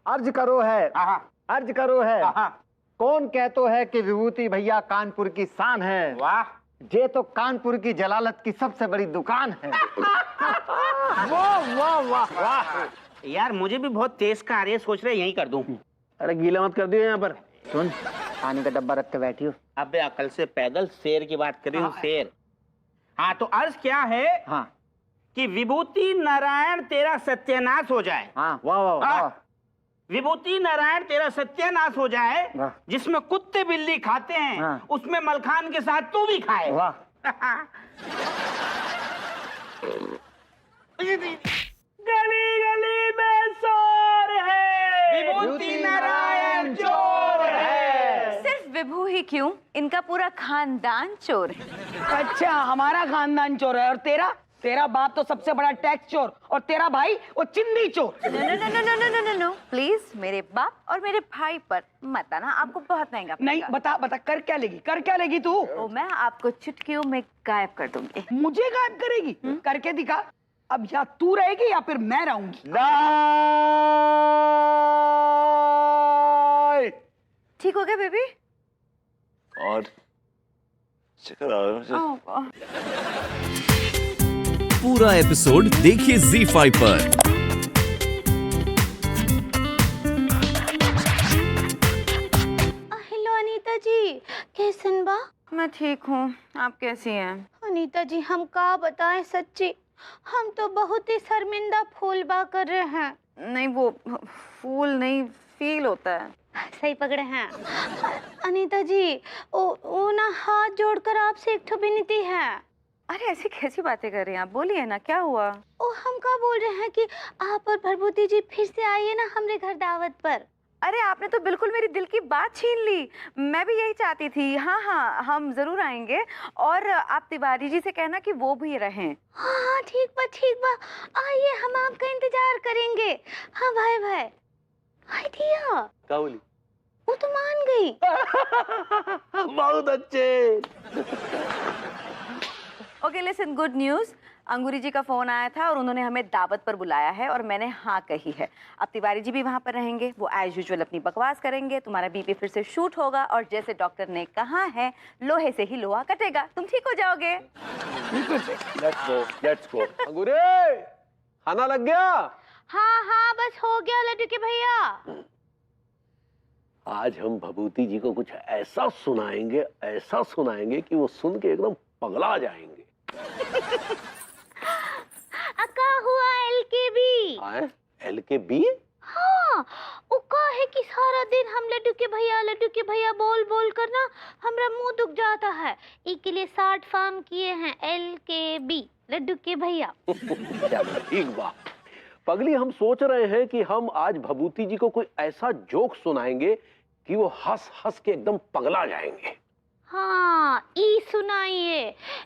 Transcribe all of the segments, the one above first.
अर्ज करो है, अर्ज करो है। कौन कहतो है कि विभूति भैया कानपुर की शान है। वाह, ये तो कानपुर की जलालत की सबसे बड़ी दुकान है। वाह वाह वाह वाह। यार मुझे भी बहुत तेज का आ रही है, सोच रहे यहीं कर दूं। अरे गीला मत कर दियो यहाँ पर। सुन, पानी का डब्बा रख के बैठी हो। अबे अकल से पैदल, शेर की बात कर रही हूँ, शेर। हाँ तो अर्ज क्या है? हाँ कि विभूति नारायण तेरा सत्यानाश हो जाए। हाँ, वाह वाह वाह। विभूति नारायण तेरा सत्यानाश हो जाए। जिसमें कुत्ते बिल्ली खाते हैं, हाँ। उसमें मलखान के साथ तू भी खाए। वाह। गली गली में शोर है, विभूति नारायण चोर है। सिर्फ विभू ही क्यों, इनका पूरा खानदान चोर है। अच्छा, हमारा खानदान चोर है और तेरा तेरा बाप तो सबसे बड़ा टैक्स चोर और तेरा भाई वो चिंदी चोर। No no no no no no no no, please मेरे बाप और मेरे भाई पर मत आना, आपको बहुत महंगा पड़ेगा। नहीं, बता बता, कर क्या लेगी तू? तो मैं आपको चुटकियों में गायब कर दूंगी। मुझे गायब करेगी? करके दिखा। अब या तू रहेगी या फिर मैं रहूंगी। ठीक हो गया बेबी? और पूरा एपिसोड देखिए ZEE5 पर। हेलो अनीता जी, कैसन बा? मैं ठीक हूँ, आप कैसी हैं? अनीता जी हम का बताएं, सच्ची हम तो बहुत ही शर्मिंदा फूल बा कर रहे हैं। नहीं वो फूल नहीं, फील होता है। सही पकड़े हैं अनीता जी। ओ ना हाथ जोड़कर आपसे एक ठो विनती है। अरे ऐसी कैसी बातें कर रही हैं आप, बोलिए ना, क्या हुआ? ओ हम का बोल रहे हैं कि आप और भरभूति जी फिर से आइए ना हमरे घर दावत पर। अरे आपने तो बिल्कुल मेरी दिल की बात छीन ली, मैं भी यही चाहती थी। हाँ हाँ, हम जरूर आएंगे और आप तिवारी जी से कहना कि वो भी रहें। हाँ हाँ ठीक बा, आइए हम आपका इंतजार करेंगे। हाँ भाई भाई, आइडिया क्या बोली? वो तो मान गई। बहुत अच्छे। ओके लिसन, गुड न्यूज़, अंगूरी जी का फोन आया था और उन्होंने हमें दावत पर बुलाया है और मैंने हाँ कही है। अब तिवारी जी भी वहाँ पर रहेंगे, वो एज यूजुअल अपनी बकवास करेंगे, तुम्हारा बीपी फिर से शूट होगा और जैसे डॉक्टर ने कहा है लोहे से ही लोहा कटेगा, तुम ठीक हो जाओगे। Let's go. अंगूरे, खाना लग गया? हाँ हाँ बस हो गया लड्डू के भैया। आज हम भभूति जी को कुछ ऐसा सुनाएंगे कि वो सुन के एकदम पगला जाएंगे। अका हुआ LKB। LKB? हाँ, वो का है कि सारा दिन हम लड्डू के भैया बोल बोल कर ना हमरा मुंह दुख जाता है। इसके लिए 60 फार्म किए हैं LKB, लड्डू के भैया। ठीक बात। पगली, हम सोच रहे हैं कि हम आज भभूति जी को कोई ऐसा जोक सुनाएंगे कि वो हंस हंस के एकदम पगला जाएंगे। हाँ, ई सुनाइए।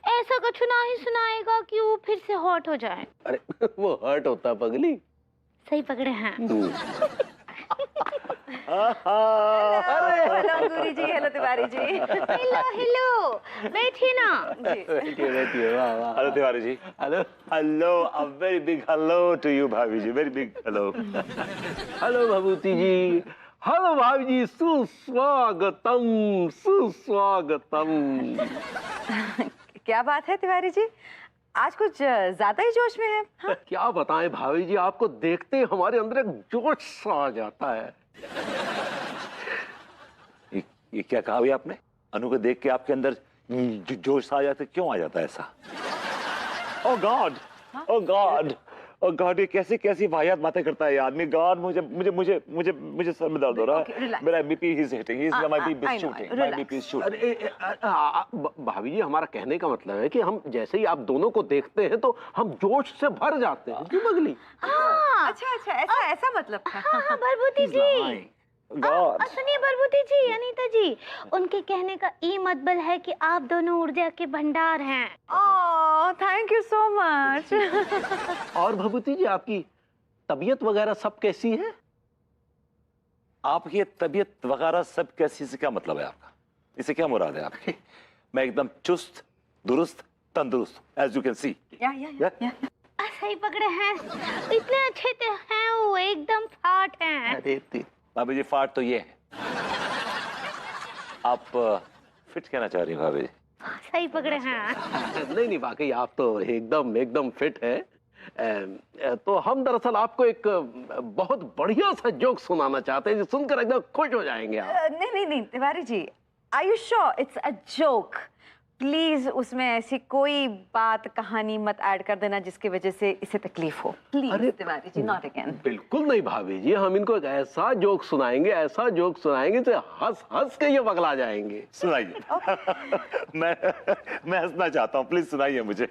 ऐसा कुछ नहीं सुनाएगा कि वो फिर से हॉट हो जाए। अरे वो हर्ट होता है पगली। सही पकड़े हैं। Hello Angoori ji, hello Tiwari ji. Hello, बैठिए ना। बैठिए। वाह वाह। Hello Tiwari ji. Hello a very big hello to you भाभी जी, very big hello. Hello Bhabhuti ji. Hello भाभी जी, सुस्वागतम सुस्वागतम। क्या बात है तिवारी जी, आज कुछ ज्यादा ही जोश में है। हाँ? क्या बताएं भाभी जी, आपको देखते ही हमारे अंदर एक जोश सा आ जाता है। ये क्या कहा भैया आपने? अनु को देख के आपके अंदर जोश आ जाता है, क्यों आ जाता है ऐसा? ओह गॉड, ओह गॉड, ओह गॉड, ये कैसी कैसी वाहियात बातें करता है ये आदमी। गॉड, मुझे मुझे मुझे मुझे मुझे सर में दर्द हो रहा है। मेरा BP is hitting, my BP is shooting, my BP is shooting. भाभी जी, हमारा कहने का मतलब है कि हम जैसे ही आप दोनों को देखते हैं तो हम जोश से भर जाते हैं। क्यों पगली? अच्छा, ऐसा मतलब था। हाँ भरभूति जी। सुनिए भरभूति जी, अनीता जी, उनके कहने का ई मतलब है कि आप दोनों ऊर्जा के भंडार हैं। Oh thank you so much. और भभूति जी, आपकी तबीयत वगैरह सब कैसी है? आपकी तबीयत वगैरह सब कैसी से क्या मतलब है आपका? इससे क्या मुराद है आपकी? मैं एकदम चुस्त दुरुस्त तंदुरुस्त, एज यू कैन सी। या सही पकड़े हैं, इतने अच्छे हैं वो, एकदम फाट हैं। देती। भाभी जी फाट तो ये है। आप फिट कहना चाह रही हैं भाभी जी? सही पकड़े हैं। नहीं नहीं, वाकई आप तो एकदम एकदम फिट है। तो हम दरअसल आपको एक बहुत बढ़िया सा जोक सुनाना चाहते हैं, जो सुनकर एकदम खुश हो जाएंगे आप। नहीं Tiwari ji, are you sure it's a joke? Please उसमें ऐसी कोई बात कहानी मत ऐड कर देना जिसकी वजह से इसे तकलीफ हो। Please Tiwari ji, not again. बिल्कुल नहीं भाभी जी, हम इनको एक ऐसा जोक सुनाएंगे, ऐसा जोक सुनाएंगे जो हंस हंस के ये पगला जाएंगे। सुनाइए। मैं हंसना चाहता हूँ, प्लीज सुनाइए मुझे।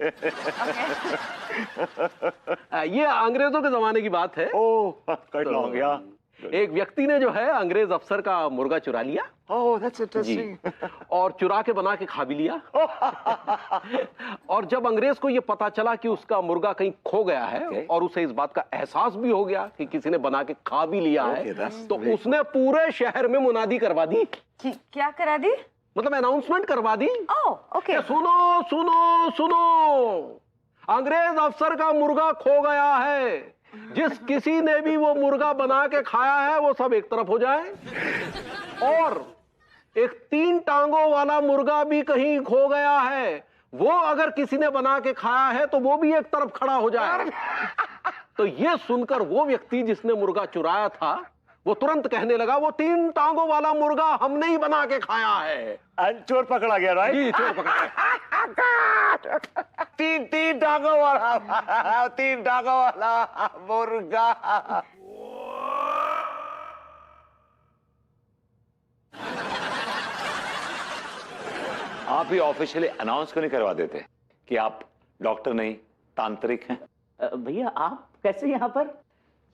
ये अंग्रेजों के जमाने की बात है। ओह, quite long, yeah. एक व्यक्ति ने जो है अंग्रेज अफसर का मुर्गा चुरा लिया। Oh, that's interesting. और चुरा के बना के खा भी लिया। और जब अंग्रेज को ये पता चला कि उसका मुर्गा कहीं खो गया है और उसे इस बात का एहसास भी हो गया कि किसी ने बना के खा भी लिया है, तो उसने पूरे शहर में मुनादी करवा दी। क्या करा दी? मतलब अनाउंसमेंट करवा दी। ओके। सुनो सुनो सुनो, अंग्रेज अफसर का मुर्गा खो गया है। जिस किसी ने भी वो मुर्गा बना के खाया है वो सब एक तरफ हो जाए, और एक 3 टांगों वाला मुर्गा भी कहीं खो गया है, वो अगर किसी ने बना के खाया है तो वो भी एक तरफ खड़ा हो जाए। तो ये सुनकर वो व्यक्ति जिसने मुर्गा चुराया था वो तुरंत कहने लगा, वो 3 टांगों वाला मुर्गा हमने ही बना के खाया है। चोर पकड़ा गया, राइट? जी, चोर पकड़ा गया। तीन टांगों वाला, 3 टांगों वाला मुर्गा। आप ही ऑफिशियली अनाउंस क्यों नहीं करवा देते कि आप डॉक्टर नहीं तांत्रिक हैं? भैया आप कैसे यहाँ पर?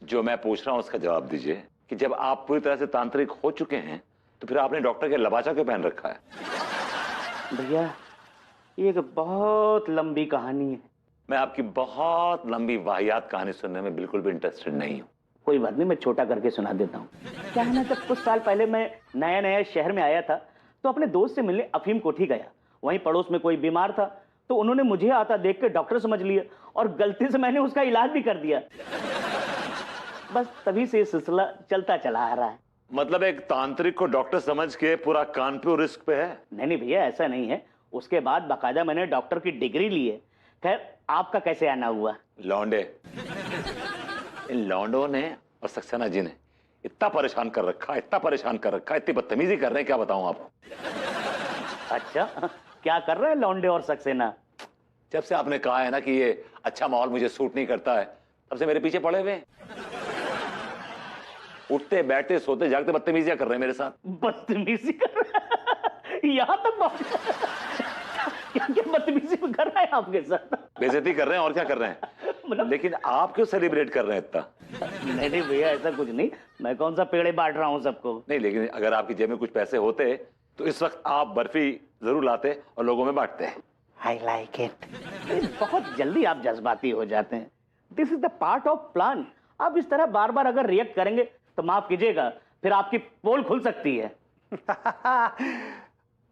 जो मैं पूछ रहा हूं उसका जवाब दीजिए कि जब आप पूरी तरह से तांत्रिक हो चुके हैं तो फिर आपने डॉक्टर के लबाचा क्यों पहन रखा है? भैया ये एक बहुत लंबी कहानी है। मैं आपकी बहुत लंबी वाहियात कहानी सुनने में बिल्कुल भी इंटरेस्टेड नहीं हूं। कोई बात नहीं, मैं छोटा करके सुना देता हूँ। क्या है ना, जब कुछ साल पहले मैं नया नया शहर में आया था तो अपने दोस्त से मिलने अफीम कोठी गया। वहीं पड़ोस में कोई बीमार था तो उन्होंने मुझे आता देख के डॉक्टर समझ लिया और गलती से मैंने उसका इलाज भी कर दिया। बस तभी से ये सिलसिला चलता चला आ रहा है। मतलब एक तांत्रिक को डॉक्टर समझ के पूरा कानपुर रिस्क पे है? नहीं भैया, ऐसा नहीं है। उसके बाद बाकायदा मैंने डॉक्टर की डिग्री ली है। खैर, आपका कैसे आना हुआ? लौंडे, इन लौंडों ने और सक्सेना जी ने इतना परेशान कर रखा, इतना परेशान कर रखा, इतनी बदतमीजी कर रहे हैं, क्या बताऊं आपको। अच्छा, क्या कर रहे हैं लौंडे और सक्सेना? जब से आपने कहा है ना कि ये अच्छा माहौल मुझे सूट नहीं करता है, तब से मेरे पीछे पड़े हुए। उठते बैठते सोते जागते बदतमीजियां कर रहे हैं मेरे साथ। बदतमीजी कर रहे हैं? यहाँ तक क्या बदतमीजी कर रहा है आपके साथ? बेइज्जती कर रहे हैं और क्या कर रहे हैं। मतलब लेकिन आप क्यों सेलिब्रेट कर रहे हैं इतना? नहीं भैया, ऐसा कुछ नहीं। मैं कौन सा पेड़े बांट रहा हूँ सबको। नहीं, लेकिन अगर आपकी जेब में कुछ पैसे होते तो इस वक्त आप बर्फी जरूर लाते और लोगों में बांटते। I like it. बहुत जल्दी आप जज्बाती हो जाते हैं। This is the part of plan. आप इस तरह बार बार अगर रिएक्ट करेंगे तो माफ कीजिएगा, फिर आपकी पोल खुल सकती है।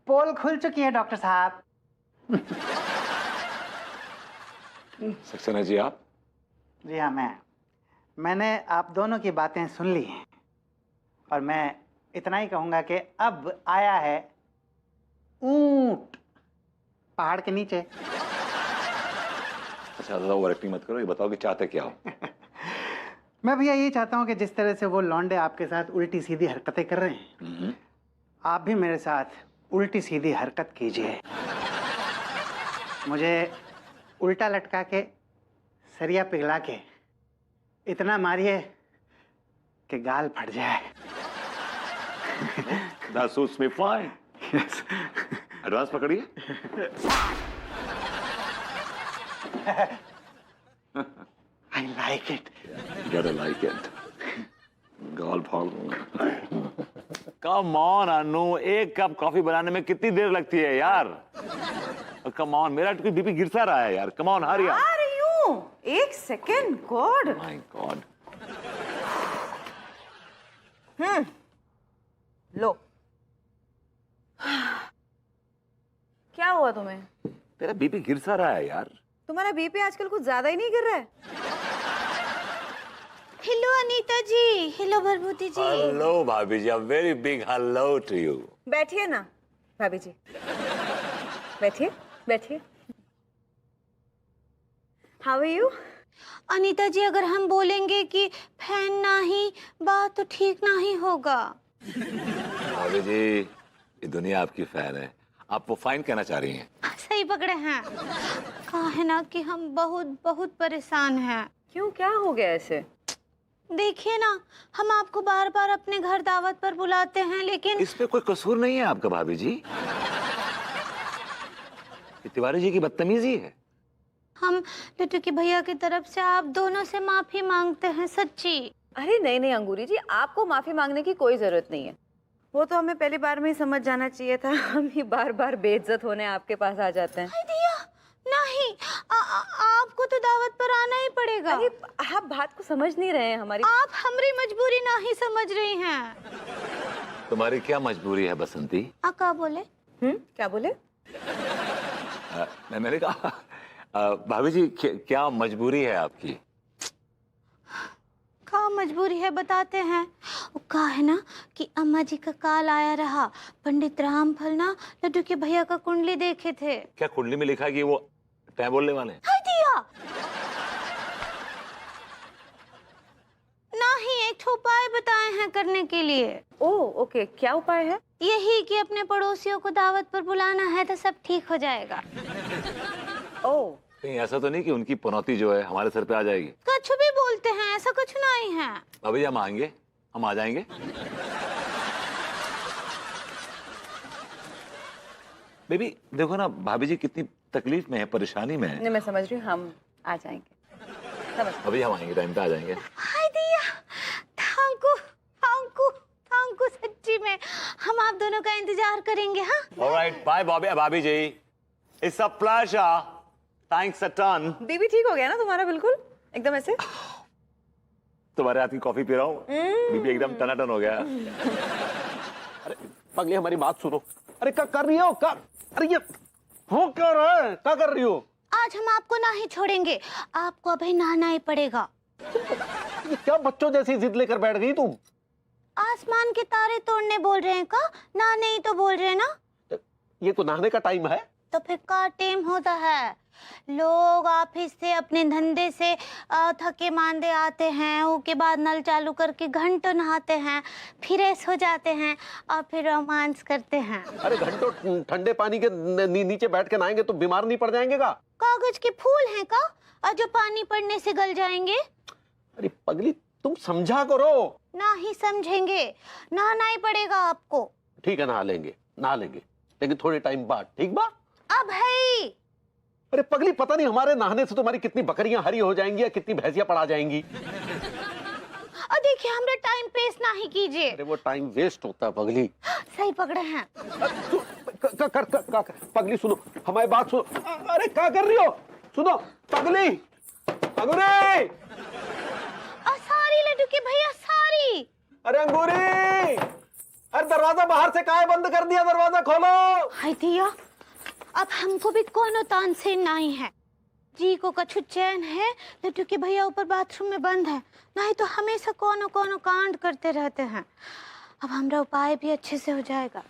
पोल खुल चुकी है डॉक्टर साहब। सक्सेना जी, आप? जी हाँ, मैंने आप दोनों की बातें सुन ली हैं और मैं इतना ही कहूंगा कि अब आया है ऊंट पहाड़ के नीचे। अच्छा, ओवर एक्टिंग मत करो, ये बताओ कि चाहते क्या हो। मैं भैया ये चाहता हूँ कि जिस तरह से वो लौंडे आपके साथ उल्टी सीधी हरकतें कर रहे हैं, आप भी मेरे साथ उल्टी सीधी हरकत कीजिए। मुझे उल्टा लटका के सरिया पिघला के इतना मारिए कि गाल फट जाए। That suits me fine. Advance पकड़िए। I like it. Gotta like it. गाल फाड़ दूंगा। Come on अनु, एक कप कॉफी बनाने में कितनी देर लगती है यार? Come on, मेरा तो बीपी गिर सा रहा है यार। Come on, hurry up. आ रही हूँ, 1 सेकेंड। गॉड। My God. लो। क्या हुआ तुम्हें? तेरा बीपी गिर सा रहा है यार। तुम्हारा बीपी आजकल कुछ ज्यादा ही नहीं गिर रहा है? Hello Anita ji, hello Bharbhuti ji. Hello भाभी जी, very big hello to you. बैठिए ना भाभी जी, बैठिए बैठिए। How are you? Anita ji, अगर हम बोलेंगे कि फैन नहीं, बात तो ठीक नहीं होगा। भाभी जी, ये दुनिया आपकी फैन है, आप वो फाइन कहना चाह रही हैं। सही पकड़े हैं। कहा है ना कि हम बहुत बहुत परेशान हैं। क्यों, क्या हो गया ऐसे? देखिए ना, हम आपको बार बार अपने घर दावत पर बुलाते हैं, लेकिन इस पे कोई कसूर नहीं है आपका भाभी जी, ये तिवारी जी की बदतमीजी है। हम लड्डू के भैया की तरफ से आप दोनों से माफी मांगते हैं, सच्ची। अरे नहीं नहीं अंगूरी जी, आपको माफी मांगने की कोई जरूरत नहीं है। वो तो हमें पहली बार में ही समझ जाना चाहिए था। हम ही बार बार बेइज्जत होने आपके पास आ जाते हैं। दिया नहीं, आपको तो दावत पर आना ही पड़ेगा। अरे आप बात को समझ नहीं रहे हैं हमारी। आप हमारी मजबूरी नहीं समझ रही हैं। तुम्हारी क्या मजबूरी है बसंती? क्या बोले? क्या बोले? मैंने कहा भाभी जी क्या मजबूरी है आपकी? क्या मजबूरी है बताते हैं। वो कहा है ना कि अम्मा जी का काल आया रहा, पंडित रामफल ना लड्डू के भैया का कुंडली देखे थे। क्या कुंडली में लिखा है कि वो टै बोलने वाले हैं? दिया नहीं, एक उपाय बताए हैं करने के लिए। ओह ओके, क्या उपाय है? यही कि अपने पड़ोसियों को दावत पर बुलाना है तो सब ठीक हो जाएगा। ओह, कहीं ऐसा तो नहीं कि उनकी पनौती जो है हमारे सर पे आ जाएगी? कुछ भी बोलते हैं, ऐसा कुछ नहीं है। भाभी जी हम आएंगे, हम आ जाएंगे। बेबी देखो ना, भाभी जी कितनी तकलीफ में है, परेशानी में है। नहीं मैं समझ रही हूँ, हम आ जाएंगे। समझ। अभी हम आएंगे, टाइम पे आ जाएंगे। हाय दिया, thank you thank you thank you, सच्ची में हम आप दोनों का इंतजार करेंगे। हाँ ऑलराइट, बाय भाभी जी, it's a pleasure, thanks a ton. बीबी ठीक हो गया ना तुम्हारा, बिल्कुल एकदम ऐसे? तुम्हारे हाथ की कॉफी पी रहा हूँ, बीबी एकदम टनाटन हो गया। अरे पगली हमारी बात सुनो। अरे क्या कर रही हो? अरे ये हो क्या रहा है? क्या कर रही हो? आज हम आपको नहीं छोड़ेंगे, आपको अभी नहाना ही पड़ेगा। ये क्या बच्चों जैसी जिद लेकर बैठ गई तुम? आसमान के तारे तोड़ने बोल रहे हैं का? नहाने ही तो बोल रहे हैं ना। ये तो नहाने का टाइम है। तो फिर का टाइम होता है? लोग ऑफिस से अपने धंधे से थके मांदे आते हैं, उसके बाद नल चालू करके घंटों नहाते हैं, फिर ऐसे हो जाते हैं और फिर रोमांस करते हैं। अरे घंटों ठंडे पानी के नीचे बैठ के नहाएंगे तो बीमार नहीं पड़ जाएंगे का? कागज के फूल हैं का, और जो पानी पड़ने से गल जाएंगे? अरे पगली तुम समझा करो। ना ही समझेंगे, नहाना ही पड़ेगा आपको। ठीक है, नहा लेंगे लेकिन थोड़े टाइम बाद, ठीक बा? अब है। अरे पगली पता नहीं हमारे नहाने से तुम्हारी कितनी बकरियां हरी हो जाएंगी या कितनी भैंसियां पड़ा जाएंगी। और देखिए हमारा टाइम पेस्ट नहीं कीजिए। अरे वो टाइम वेस्ट होता है पगली। सही पकड़े हैं। पगली सुनो, हमारी बात सुनो। अरे क्या कर रही हो? सुनो पगली, अंगूरी, सारी लड्डू के भैया सारी। अरे अंगूरी, अरे दरवाजा बाहर से काहे बंद कर दिया? दरवाजा खोलो। हाय दिया, अब हमको भी कोनो तानसेन नहीं है। जी को कछु चैन है, लड्डू के भैया ऊपर बाथरूम में बंद है, नहीं तो हमेशा कोनो कोनो कांड करते रहते हैं। अब हमारा उपाय भी अच्छे से हो जाएगा।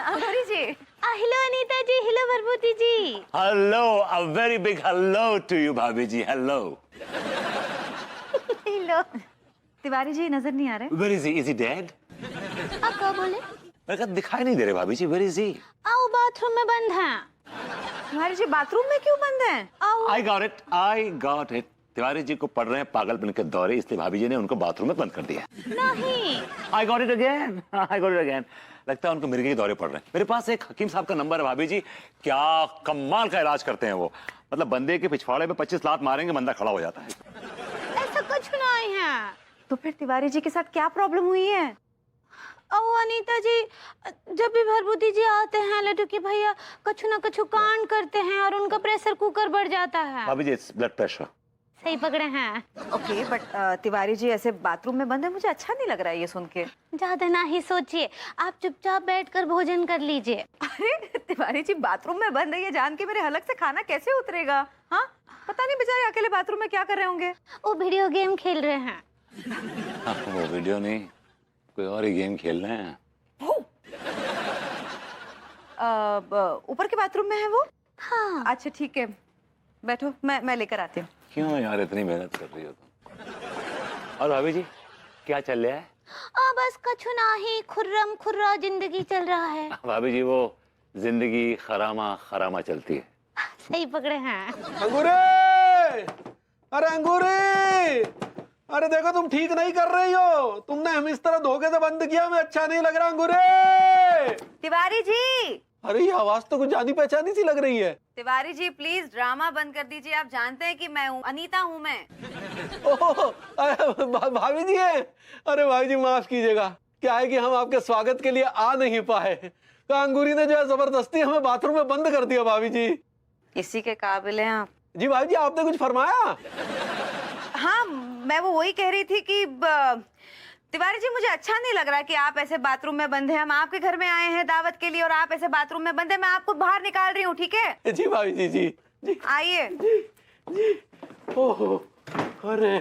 Angoori ji. Hello Anita ji, hello Bharbhuti ji. Hello, a very big hello to you भाभी जी। हेलो। हेलो। तिवारी जी नजर नहीं आ रहे? Where is he dead? आप क्या बोले? मैं कहा दिखाई नहीं दे रहे भाभी जी, वेयर इज ही? आओ बाथरूम में बंद है। तिवारी जी बाथरूम में क्यों बंद है? आओ। I got it. Tiwari ji को पड़ रहे हैं पागलपन के दौरे, इसलिए भाभी जी ने उनको बाथरूम में बंद कर दिया। नहीं। आई गॉट इट अगेन। लगता है उनको मिर्गी के दौरे पड़ रहे हैं। मेरे पास एक हकीम साहब का नंबर है भाभी जी, क्या कमाल का इलाज करते हैं वो। मतलब बंदे के पिछवाड़े पे 25 लात मारेंगे, बंदा खड़ा हो जाता है। ऐसा कुछ नहीं है। तो फिर तिवारी जी के साथ क्या प्रॉब्लम हुई है? ओ अनीता जी, जब भी भरभूति जी आते हैं लड्डू के भैया कछु ना कछु कांड करते हैं और उनका प्रेशर कुकर बढ़ जाता है। भाभी जी इट्स ब्लड प्रेशर। सही पकड़े हैं। ओके बट तिवारी जी ऐसे बाथरूम में बंद है, मुझे अच्छा नहीं लग रहा है ये सुन के। ज्यादा ना ही सोचिए, आप चुपचाप बैठकर भोजन कर लीजिए। अरे तिवारी जी बाथरूम में बंद है ये जान के मेरे हलक से खाना कैसे उतरेगा? हाँ पता नहीं बेचारे अकेले बाथरूम में क्या कर रहे होंगे। वो वीडियो गेम खेल रहे हैं। वो वीडियो नहीं, कोई और ही गेम खेल रहे हैं। ऊपर के बाथरूम में है वो। हाँ। अच्छा ठीक है, बैठो, मैं लेकर आती हूँ। क्यों यार इतनी मेहनत कर रही हो तुम? और भाभी जी क्या चल रहा है? बस कछु नाही, खुर्रम खुर्रा जिंदगी चल रहा है। भाभी जी वो जिंदगी खरामा खरामा चलती है। सही पकड़े हैं। अंगूरे, अरे अंगूरे, अरे देखो तुम ठीक नहीं कर रही हो। तुमने हम इस तरह धोखे से बंद किया, हमें अच्छा नहीं लग रहा। अंगूरे, तिवारी जी। अरे ये आवाज तो कुछ जानी पहचानी सी लग रही है। तिवारी जी प्लीज ड्रामा बंद कर दीजिए। आप जानते हैं कि मैं हूँ, अनीता हूँ मैं। ओह भाभी जी है। अरे भाई जी माफ कीजिएगा, क्या है कि हम आपके स्वागत के लिए आ नहीं पाए, तो अंगूरी ने जो है जबरदस्ती हमें बाथरूम में बंद कर दिया। भाभी जी इसी के काबिल हैं आप। जी भाभी जी आपने कुछ फरमाया? हाँ, मैं वही कह रही थी कि तिवारी जी मुझे अच्छा नहीं लग रहा कि आप ऐसे बाथरूम में बंद हैं। हम आपके घर में आए हैं दावत के लिए और आप ऐसे बाथरूम में बंद हैं। मैं आपको बाहर निकाल रही हूँ, ठीक है? जी भाभी जी, जी जी आइए। जी। ओहो, अरे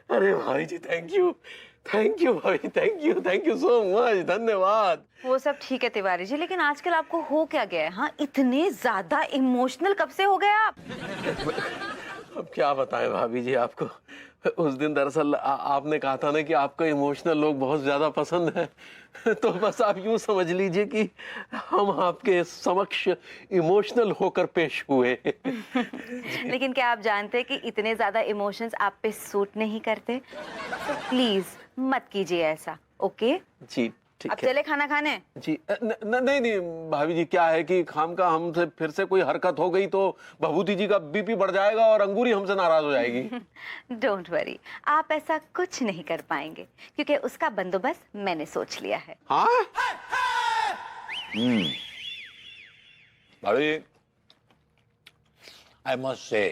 अरे भाई जी थैंक यू भाई, थैंक यू सो मच, धन्यवाद। वो सब ठीक है तिवारी जी, लेकिन आजकल आपको हो क्या गया है? हाँ, इतने ज्यादा इमोशनल कब से हो गए आप? अब क्या बताएं भाभी जी आपको। उस दिन दरअसल आपने कहा था ना कि आपको इमोशनल लोग बहुत ज्यादा पसंद हैं, तो बस आप यूं समझ लीजिए कि हम आपके समक्ष इमोशनल होकर पेश हुए। लेकिन क्या आप जानते हैं कि इतने ज्यादा इमोशंस आप पे सूट नहीं करते? तो प्लीज मत कीजिए ऐसा, ओके? जी ठीक अब है। चले खाना खाने? जी नहीं भाभी जी, क्या है कि खामखा हमसे फिर से कोई हरकत हो गई तो भभूति जी का बीपी बढ़ जाएगा और अंगूरी हमसे नाराज हो जाएगी। डोंट वरी, आप ऐसा कुछ नहीं कर पाएंगे क्योंकि उसका बंदोबस्त मैंने सोच लिया है। हाँ भाभी I must say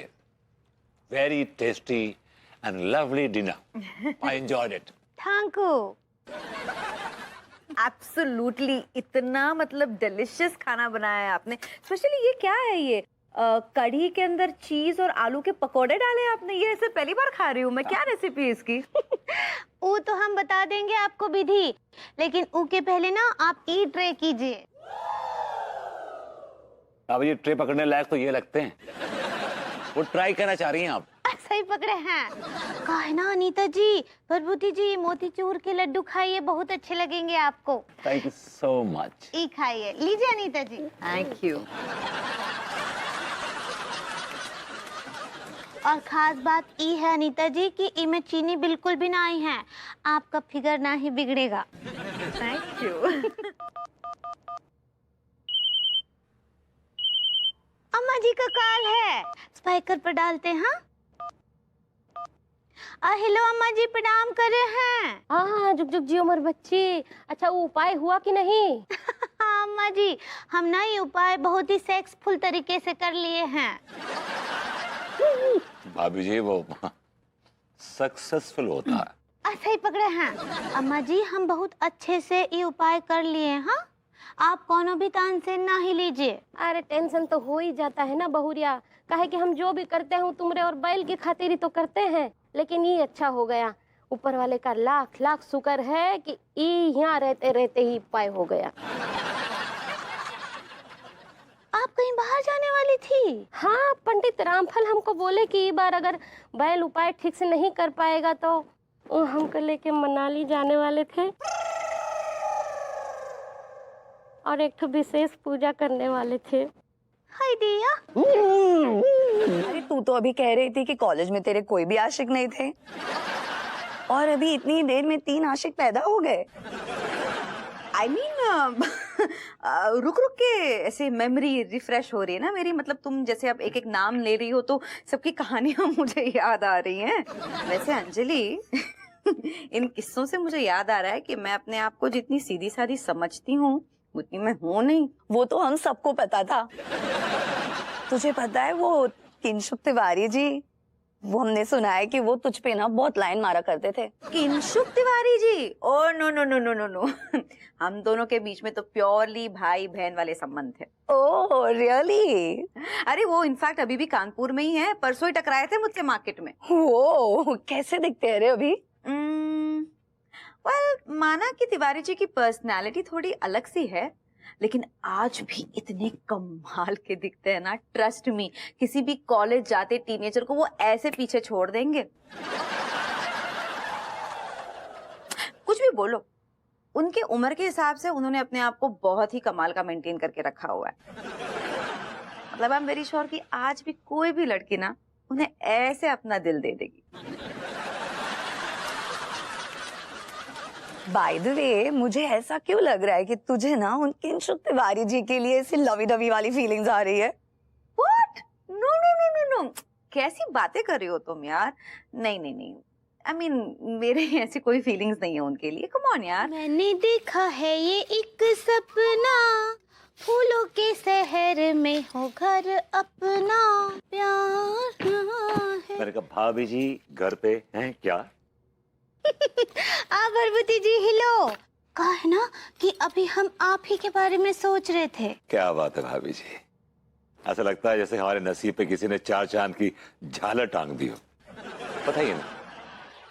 very tasty and lovely dinner, I enjoyed it. Thank you. Absolutely, इतना मतलब डिलिशियस खाना बनाया है आपने। स्पेशली ये क्या है ये कढ़ी के अंदर चीज और आलू के पकोड़े डाले आपने? ये ऐसे पहली बार खा रही हूँ मैं। क्या रेसिपी है इसकी? वो तो हम बता देंगे आपको विधि, लेकिन उसके पहले ना आप ई ट्रे कीजिए। भाभी ये ट्रे पकड़ने लायक तो ये लगते हैं, वो ट्राई करना चाह रही हैं आप? सही पकड़े हैं। कहा है ना अनीता जी, प्रभुति जी मोतीचूर के लड्डू खाइए, बहुत अच्छे लगेंगे आपको। Thank you so much. ई खाइए, लीजिए अनीता जी। Thank you. और खास बात ई है अनीता जी कि इनमें चीनी बिल्कुल भी ना आई है, आपका फिगर ना ही बिगड़ेगा। Thank you. अम्मा जी का कॉल है, स्पीकर पर डालते हैं। हाँ हेलो अम्मा जी, प्रणाम कर रहे हैं। हाँ जुग जुग जी उमर बच्ची। अच्छा वो उपाय हुआ कि नहीं? हाँ अम्मा जी, हम ना ये उपाय बहुत ही सेक्सफुल तरीके से कर लिए हैं। भाभी जी वो सक्सेसफुल होता है। सही पकड़े हैं अम्मा जी, हम बहुत अच्छे से ये उपाय कर लिए हैं। हाँ, आप कोनो भी टेंशन ना ही लीजिए। अरे टेंशन तो हो ही जाता है ना बहुरिया, काहे कि हम जो भी करते हैं तुमरे और बैल की खातिर ही तो करते हैं। लेकिन ये अच्छा हो गया, ऊपर वाले का लाख लाख शुक्र है कि यहाँ रहते रहते ही उपाय हो गया। आप कहीं बाहर जाने वाली थी? हाँ, पंडित रामफल हमको बोले कि इस बार अगर बैल उपाय ठीक से नहीं कर पाएगा तो हमको लेके मनाली जाने वाले थे और एक तो विशेष पूजा करने वाले थे। हाय दिया। अरे तू तो अभी कह रही थी कि कॉलेज में तेरे कोई भी आशिक नहीं थे और अभी इतनी देर में 3 आशिक पैदा हो गए। I mean, रुक रुक के ऐसे मेमोरी रिफ्रेश हो रही है ना मेरी। मतलब तुम जैसे अब एक एक नाम ले रही हो तो सबकी कहानियां मुझे याद आ रही हैं। वैसे अंजलि इन किस्सों से मुझे याद आ रहा है कि मैं अपने आप को जितनी सीधी सादी समझती हूँ उतनी मैं हूँ नहीं। वो तो हम सबको पता था। तुझे पता है वो किंशुक तिवारी जी वो हमने सुना है कि वो तुझ पे ना बहुत लाइन मारा करते थे। Kinshuk Tiwari ji? Oh no no no no no no, हम दोनों के बीच में तो प्योरली भाई बहन वाले संबंध थे। Oh really? अरे वो इनफैक्ट अभी भी कानपुर में ही है, परसों ही टकराए थे मुझसे मार्केट में। वो कैसे दिखते हैं रे अभी? वेल, माना कि तिवारी जी की पर्सनालिटी थोड़ी अलग सी है, लेकिन आज भी इतने कमाल के दिखते हैं ना, ट्रस्ट मी, किसी भी कॉलेज जाते टीनेजर को वो ऐसे पीछे छोड़ देंगे। कुछ भी बोलो, उनके उम्र के हिसाब से उन्होंने अपने आप को बहुत ही कमाल का मेंटेन करके रखा हुआ है। मतलब आई एम वेरी श्योर कि आज भी कोई भी लड़की ना उन्हें ऐसे अपना दिल दे देगी। बाय द वे, मुझे ऐसा क्यों लग रहा है कि तुझे ना उन किंशुक तिवारी जी के लिए ऐसी लवी डवी वाली फीलिंग्स आ रही है? What? No no no no no, कैसी बातें कर रही हो तुम यार? नहीं नहीं नहीं, आई मीन मेरे ऐसी कोई फीलिंग्स नहीं है उनके लिए। कम ऑन यार। मैंने देखा है ये एक सपना, फूलों के शहर में हो घर अपना, प्यार है। मैंने कहा भाभी जी घर पे हैं क्या? पार्वती जी हिलो, कहा है ना कि अभी हम आप ही के बारे में सोच रहे थे। क्या बात है भाभी जी, ऐसा लगता है जैसे हमारे नसीब पे किसी ने 4 चांद की झालर टांग दी हो। बताइए ना,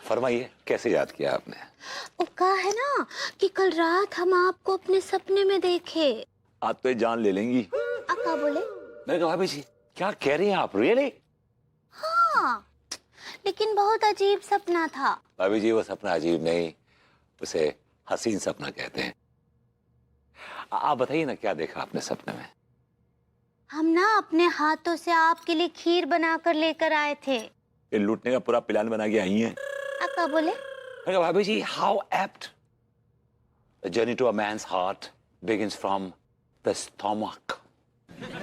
फरमाइए कैसे याद किया आपने? वो कहा है ना कि कल रात हम आपको अपने सपने में देखे। आप तो ये जान ले लेंगी। अक्का बोले? मैंने कहा भाभी जी क्या कह रही हैं आप, रियली? हाँ, लेकिन बहुत अजीब सपना था। भाभी जी वो सपना अजीब नहीं, उसे हसीन सपना कहते हैं। आप बताइए ना क्या देखा आपने सपने में? हम ना अपने हाथों से आपके लिए खीर बनाकर लेकर आए थे। ये लूटने का पूरा प्लान बना के आई हैं। अक्का बोले? मैंने कहा भाभी जी how apt, the journey to a man's heart begins from the stomach.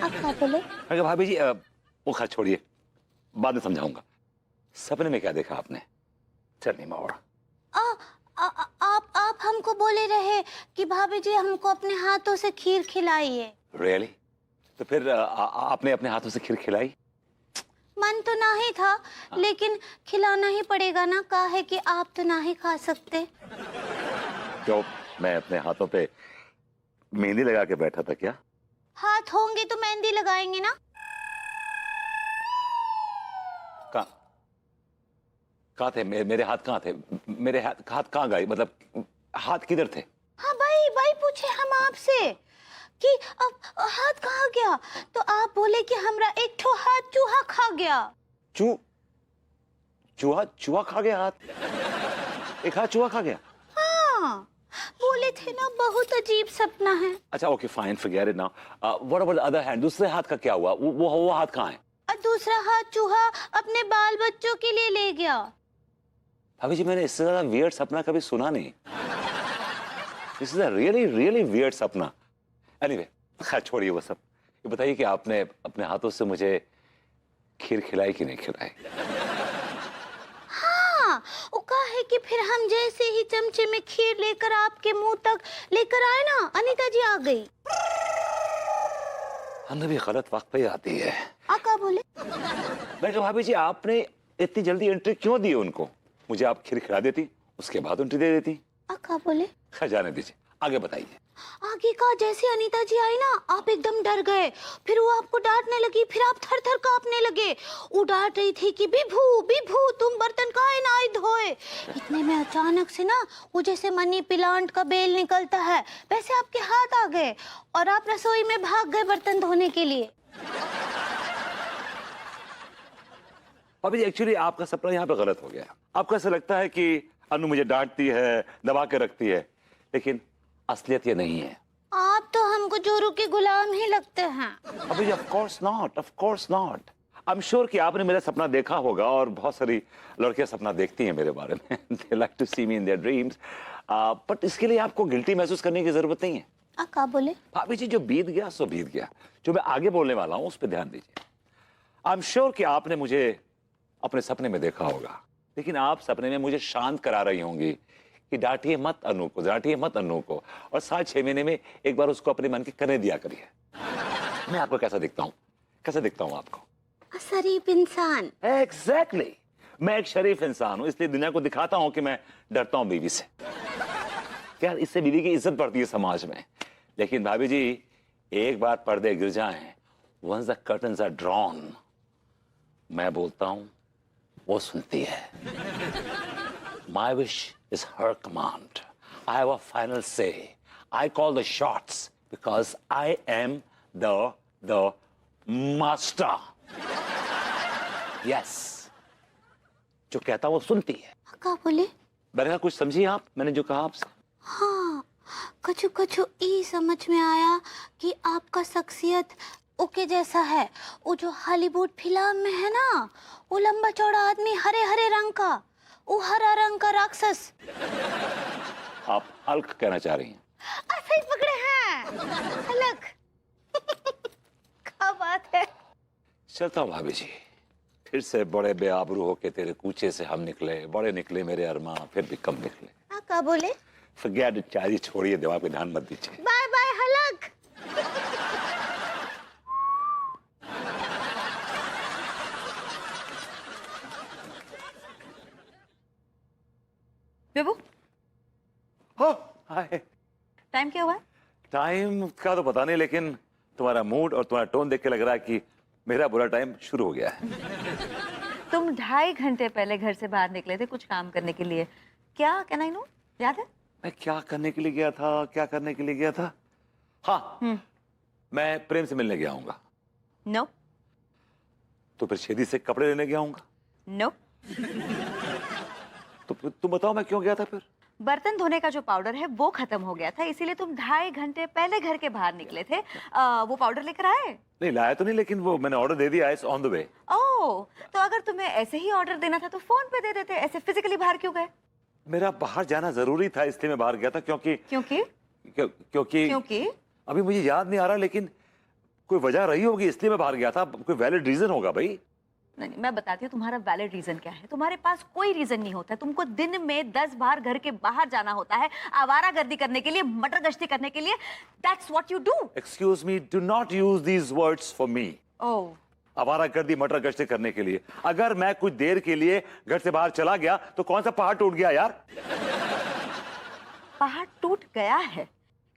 अक्का बोले? मैंने कहा भाभी जी वो खर्च छोड़िए, बाद में समझाऊंगा। सपने में क्या देखा आपने? Tell me more. आप हमको बोले रहे कि भाभी जी हमको अपने हाथों से खीर खिलाइए। Really? तो फिर आपने अपने हाथों से खीर खिलाई? मन तो ना ही था, लेकिन खिलाना ही पड़ेगा ना, कहा है कि आप तो ना ही खा सकते। क्यों, मैं अपने हाथों पे मेहंदी लगा के बैठा था क्या? हाथ होंगे तो मेहंदी लगाएंगे ना। कहाँ थे मेरे हाथ? कहाँ थे मेरे हाथ? कहाँ गए? मतलब हाथ किधर थे? हाँ भाई पूछे हम आपसे कि अब हाथ कहाँ गया, तो आप बोले कि हमरा एक ठो हाथ चूहा खा गया। चूहा खा गया हाथ? एक हाथ चूहा खा गया? हाँ, बोले थे ना बहुत अजीब सपना है। अच्छा okay fine, forget it now. What about the other hand? दूसरे हाथ का क्या हुआ? वो हाथ कहाँ है? दूसरा हाथ चूहा अपने बाल बच्चों के लिए ले गया। भाभी जी मैंने इससे ज्यादा वियर्ड सपना कभी सुना नहीं। This is a really really weird सपना। एनीवे खैर छोड़िए वो सब। ये बताइए कि आपने अपने हाथों से मुझे खीर खिलाई कि नहीं खिलाई? हाँ, वो कहा है कि फिर हम जैसे ही चमचे में खीर लेकर आपके मुंह तक लेकर आए ना, अनीता जी आ गई। हमने भी गलत वक्त पे ही आती है। आका बोले? मैं कहा भाभी जी आपने इतनी जल्दी एंट्री क्यों दी उनको? मुझे आप खीर खिला देती, उसके बाद एंट्री दे देती। आका बोले? खैर जाने दीजिए, आगे बताइए। आगे का जैसे अनीता जी आई ना, आप एकदम डर गए, फिर वो आपको डांटने लगी, फिर आप थर थर कांपने लगे। वो डांट रही थी कि बिभू बिभू तुम बर्तन काहे ना धोए। इतने में अचानक से ना वो जैसे मनी प्लांट का बेल निकलता है वैसे आपके हाथ आ गए और आप रसोई में भाग गए बर्तन धोने के लिए। भाभी जी एक्चुअली आपका सपना यहाँ पे गलत हो गया। आपको ऐसा लगता है कि अनु मुझे डांटती है, दबा के रखती है, लेकिन असलियत ये नहीं है। आप तो हमको जोरू के गुलाम ही लगते हैं। भाभी जी of course not. I am sure कि आपने मेरा सपना देखा होगा और बहुत सारी लड़कियां सपना देखती हैं मेरे बारे में। They like to see me in their dreams, but इसके लिए आपको गिल्टी महसूस करने की जरूरत नहीं है। क्या बोले? भाभी जी जो बीत गया सो बीत गया। जो मैं आगे बोलने वाला हूँ उस पर ध्यान दीजिए। आई एम श्योर कि आपने मुझे अपने सपने में देखा होगा, लेकिन आप सपने में मुझे शांत करा रही होंगी कि डांटिए मत अनु को, और 7-6 महीने में एक बार उसको अपने मन के करने दिया करिए। मैं आपको कैसा दिखता हूँ आपको? शरीफ इंसान। एग्जैक्टली मैं एक शरीफ इंसान हूं, इसलिए दुनिया को दिखाता हूं कि मैं डरता हूं बीवी से। यार इससे बीवी की इज्जत बढ़ती है समाज में। लेकिन भाभी जी एक बार पर्दे गिर जाएं, once the curtains are drawn, मैं बोलता हूं वो सुनती है। My wish is her command. I have a final say. I call the shots because I am the master. Yes. जो कहता वो सुनती है। क्या बोले? मैंने कहा कुछ समझी आप मैंने जो कहा आपसे? हाँ, कछु कछु ई समझ में आया कि आपका शख्सियत ओके जैसा है। वो जो हॉलीवुड फिल्म में है ना, वो लंबा चौड़ा आदमी हरे हरे रंग का, वो हरा रंग का राक्षस। आप हल्क कहना चाह रही हैं? ऐसे ही पकड़े हैं, हल्क। क्या बात है? चलता हूँ भाभी जी, फिर से बड़े बेआबरू होके तेरे कूचे से हम निकले, बड़े निकले मेरे अरमान, फिर भी कम निकले। क्या बोले? Forget it, चारी छोड़िए, दिमाग पे ध्यान मत दीजिए। Bye bye hulk. Bebu hi. Time क्या हुआ है? टाइम का तो पता नहीं, लेकिन तुम्हारा मूड और तुम्हारा टोन देख के लग रहा है कि मेरा बुरा टाइम शुरू हो गया है। तुम 2.5 घंटे पहले घर से बाहर निकले थे कुछ काम करने के लिए। क्या कैन आई नो? याद है? मैं क्या करने के लिए गया था, क्या करने के लिए गया था? हाँ, मैं प्रेम से मिलने गया हूँगा। नो। तो फिर छेदी से कपड़े लेने गया हूँगा। नो। तो तुम बताओ मैं क्यों गया था फिर? बर्तन धोने का जो पाउडर है वो खत्म हो गया था, इसीलिए तुम 2.5 घंटे पहले घर के बाहर निकले थे। वो पाउडर लेकर आए? नहीं लाया तो नहीं, लेकिन वो मैंने ऑर्डर दे दिया, इट्स ऑन द वे। ओह, तो अगर तुम्हें ऐसे ही ऑर्डर देना था तो फोन पे दे देते, ऐसे फिजिकली बाहर क्यों गए? मेरा बाहर जाना जरूरी था, इसलिए मैं बाहर गया था। क्योंकि अभी मुझे याद नहीं आ रहा, लेकिन कोई वजह रही होगी इसलिए मैं बाहर गया था। कोई वैलिड रीजन होगा भाई। नहीं, मैं बताती हूँ तुम्हारा वैलिड रीजन क्या है। तुम्हारे पास कोई रीजन नहीं होता। तुमको दिन में 10 बार घर के बाहर जाना होता है, आवारागर्दी करने के लिए, मटर गश्ती करने के लिए। That's what you do. Excuse me, do not use these words for me. Oh. आवारागर्दी मटर गश्ती करने के लिए। अगर मैं कुछ देर के लिए घर से बाहर चला गया तो कौन सा पहाड़ टूट गया यार? पहाड़ टूट गया है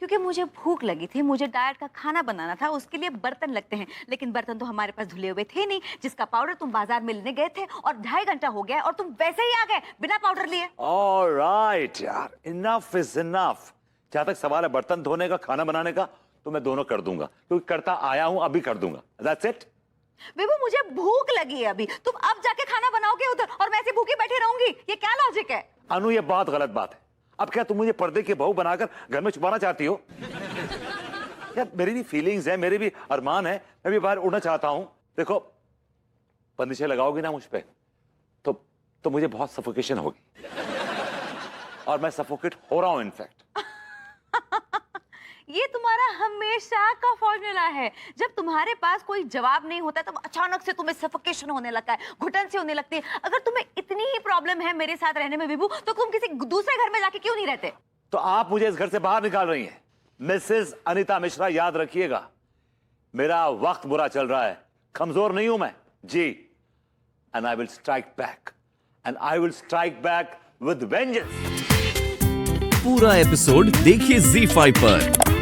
क्योंकि मुझे भूख लगी थी, मुझे डाइट का खाना बनाना था, उसके लिए बर्तन लगते हैं। लेकिन बर्तन तो हमारे पास धुले हुए थे नहीं, जिसका पाउडर तुम बाजार में लेने गए थे, और 2.5 घंटा हो गया और तुम वैसे ही आ गए बिना पाउडर लिए। ऑलराइट यार, इनफ इज इनफ। जहां तक सवाल है बर्तन धोने का, खाना बनाने का, तो मैं दोनों कर दूंगा, क्योंकि करता आया हूं, अभी कर दूंगा। That's it. बेबू मुझे भूख लगी है अभी, तुम अब जाके खाना बनाओगे उधर और मैं ऐसे भूखी बैठी रहूंगी? ये क्या लॉजिक है? अनु ये बहुत गलत बात है। अब क्या तुम मुझे पर्दे की बहू बनाकर घर में छुपाना चाहती हो? यार मेरी भी फीलिंग्स है, मेरे भी अरमान है, मैं भी बाहर उड़ना चाहता हूं। देखो बंदिशें लगाओगी ना मुझ पे तो मुझे बहुत सफोकेशन होगी, और मैं सफोकेट हो रहा हूं इनफैक्ट। ये तुम्हारा हमेशा का फॉर्मूला है। जब तुम्हारे पास कोई जवाब नहीं होता तब अचानक से तुम्हें सफोकेशन होने लगता है, घुटन सी होने लगती है। अगर तुम्हें इतनी ही प्रॉब्लम है मेरे साथ रहने में विभू, तो तुम किसी दूसरे घर में जाके क्यों नहीं रहते? तो आप मुझे इस घर से बाहर निकाल रही हैं। मिसेस अनीता मिश्रा, याद रखिएगा मेरा वक्त बुरा चल रहा है, कमजोर नहीं हूं मैं जी। And I will strike back, and I will strike back with vengeance. पूरा एपिसोड देखिए ZEE5 पर।